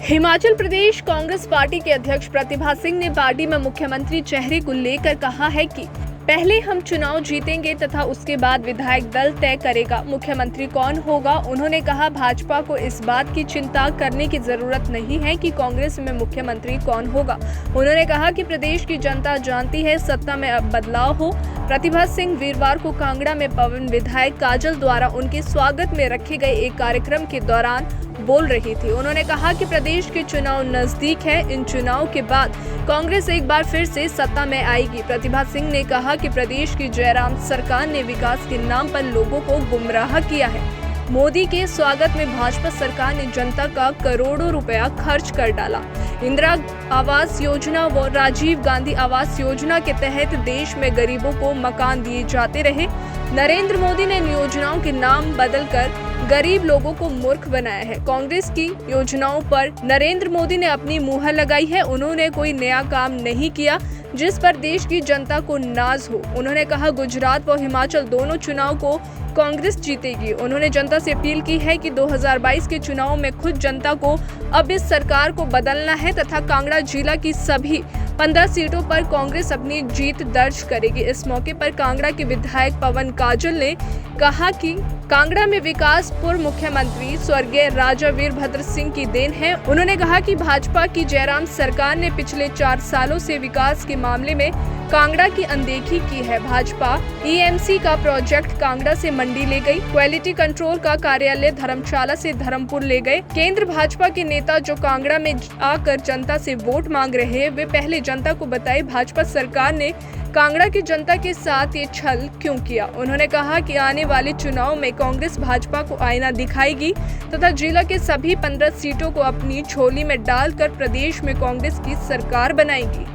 Himachal Pradesh Congress party के अध्यक्ष प्रतिभा सिंह ने पार्टी में मुख्यमंत्री चेहरे को लेकर कहा है कि पहले हम चुनाव जीतेंगे तथा उसके बाद विधायक दल तय करेगा मुख्यमंत्री कौन होगा। उन्होंने कहा भाजपा को इस बात की चिंता करने की जरूरत नहीं है कि कांग्रेस में मुख्यमंत्री कौन होगा। उन्होंने कहा कि प्रदेश की जनता जानती है सत्ता में अब बदलाव हो। प्रतिभा सिंह वीरवार को कांगड़ा में पवन विधायक काजल द्वारा उनके स्वागत में रखे गए एक कार्यक्रम के दौरान बोल रही थी। उन्होंने कहा कि प्रदेश के चुनाव नजदीक है, इन चुनाव के बाद कांग्रेस एक बार फिर से सत्ता में आएगी। प्रतिभा सिंह ने कहा कि प्रदेश की जयराम सरकार ने विकास के नाम पर लोगों को गुमराह किया है। मोदी के स्वागत में भाजपा सरकार ने जनता का करोड़ों रुपया खर्च कर डाला। इंदिरा आवास योजना व राजीव गांधी आवास योजना के तहत देश में गरीबों को मकान दिए जाते रहे। नरेंद्र मोदी ने इन योजनाओं के नाम बदलकर गरीब लोगों को मूर्ख बनाया है। कांग्रेस की योजनाओं पर नरेंद्र मोदी ने अपनी मुहर लगाई है। उन्होंने कोई नया काम नहीं किया जिस पर देश की जनता को नाज हो। उन्होंने कहा गुजरात व हिमाचल दोनों चुनाव को कांग्रेस जीतेगी। उन्होंने जनता से अपील की है कि 2022 के चुनाव में खुद जनता को अब इस सरकार को बदलना है तथा कांगड़ा जिला की सभी 15 सीटों पर कांग्रेस अपनी जीत दर्ज करेगी। इस मौके पर कांगड़ा के विधायक पवन काजल ने कहा कि कांगड़ा में विकास पूर्व मुख्यमंत्री स्वर्गीय राजा वीरभद्र सिंह की देन है। उन्होंने कहा कि भाजपा की जयराम सरकार ने पिछले 4 सालों से विकास के मामले में कांगड़ा की अनदेखी की है। भाजपा ईएमसी का प्रोजेक्ट कांगड़ा से मंडी ले गई, क्वालिटी कंट्रोल का कार्यालय धर्मशाला से धर्मपुर ले गए। केंद्र भाजपा के नेता जो कांगड़ा में आकर जनता से वोट मांग रहे हैं, वे पहले जनता को बताए भाजपा सरकार ने कांगड़ा की जनता के साथ ये छल क्यों किया। उन्होंने कहा कि आने वाले चुनाव में कांग्रेस भाजपा को आईना दिखाएगी तथा जिला के सभी 15 सीटों को अपनी झोली में डालकर प्रदेश में कांग्रेस की सरकार बनाएगी।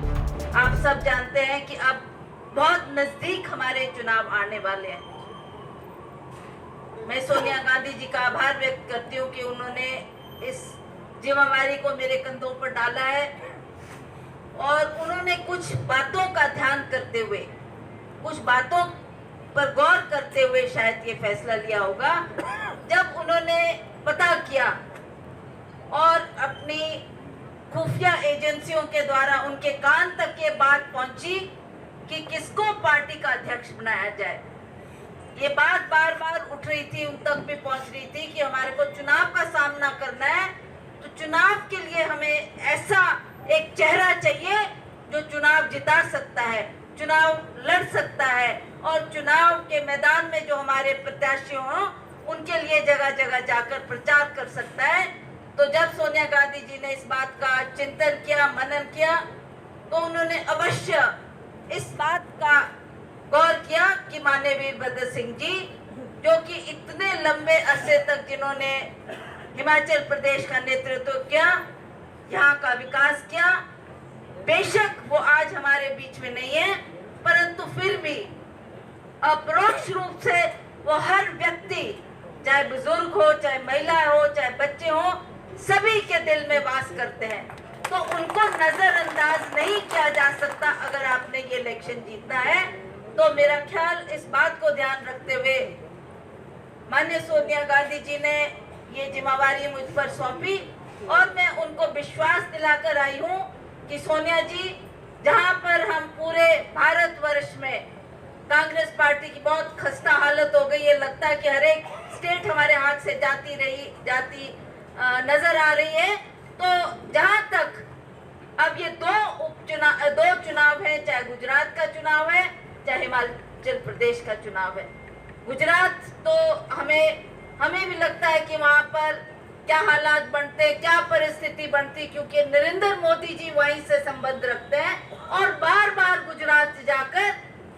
आप सब जानते हैं कि अब बहुत नजदीक हमारे चुनाव आने वाले हैं। मैं सोनिया गांधी जी का आभार व्यक्त करती हूँ कि उन्होंने इस जिम्मेवारी को मेरे कंधों पर डाला है और उन्होंने कुछ बातों का ध्यान करते हुए, कुछ बातों पर गौर करते हुए शायद ये फैसला लिया होगा। जब उन्होंने पता किया और अपनी खुफिया एजेंसियों के द्वारा उनके कान तक ये बात पहुंची कि किसको पार्टी का अध्यक्ष बनाया जाए, ये बात बार बार उठ रही थी, उन तक भी पहुंच रही थी कि हमारे को चुनाव का सामना करना है तो चुनाव के लिए हमें ऐसा एक चेहरा चाहिए जो चुनाव जिता सकता है, चुनाव लड़ सकता है और चुनाव के मैदान में जो हमारे प्रत्याशी हों उनके लिए जगह जगह जाकर प्रचार कर सकता है। तो जब सोनिया गांधी जी ने इस बात का चिंतन किया, मनन किया, तो उन्होंने अवश्य इस बात का गौर किया कि माननीय वीरभद्र सिंह जी जो कि इतने लंबे अरसे तक जिन्होंने हिमाचल प्रदेश का नेतृत्व किया, यहाँ का विकास किया, बेशक वो आज हमारे बीच में नहीं है, परंतु फिर भी अपरोक्ष रूप से वो हर व्यक्ति, चाहे बुजुर्ग हो, चाहे महिला हो, चाहे बच्चे हो, सभी के दिल में वास करते हैं। तो उनको नजरअंदाज नहीं किया जा सकता। अगर आपने ये इलेक्शन जीतना है तो मेरा ख्याल इस बात को ध्यान रखते हुए माननीय सोनिया गांधी जी ने ये जिम्मेवारी मुझ पर सौंपी और मैं उनको विश्वास दिलाकर आई हूँ कि सोनिया जी, जहाँ पर हम पूरे भारतवर्ष में कांग्रेस पार्टी की बहुत खस्ता हालत हो गई है, लगता है कि हर एक स्टेट हमारे हाथ से जाती नजर आ रही है। तो जहाँ तक अब ये दो चुनाव है, चाहे गुजरात का चुनाव है चाहे हिमाचल प्रदेश का चुनाव है। गुजरात तो हमें भी लगता है कि वहाँ पर क्या हालात बनते, क्या परिस्थिति बनती, क्योंकि नरेंद्र मोदी जी वहीं से संबंध रखते हैं और बार बार गुजरात से जाकर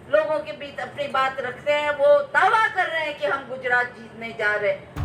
लोगों के बीच अपनी बात रखते हैं। वो दावा कर रहे हैं कि हम गुजरात जीतने जा रहे हैं।